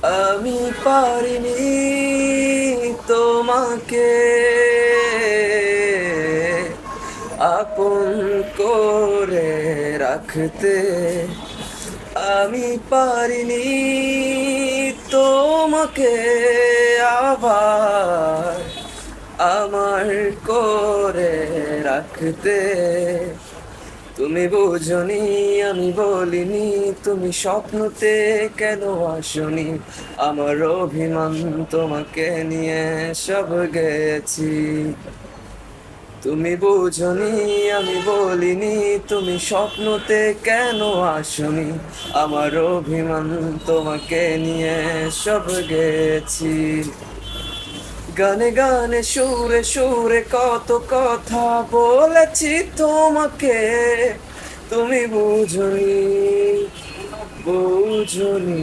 আমি পারিনি তোমাকে আপন করে রাখতে। আমি পারিনি তোমাকে আবার আমার করে রাখতে। তুমি বুঝনি আমি বলিনি, তুমি স্বপ্নতে কেন আসনি? আমার অভিমান তোমাকে নিয়ে সব গেছি। তুমি বুঝনি আমি বলিনি, তুমি স্বপ্নতে কেন আসনি? আমার অভিমান তোমাকে নিয়ে সব গেছি। গানে গানে সুরে সুরে কত কথা বলেছি তোমাকে, তুমি বুঝনি বুঝনি।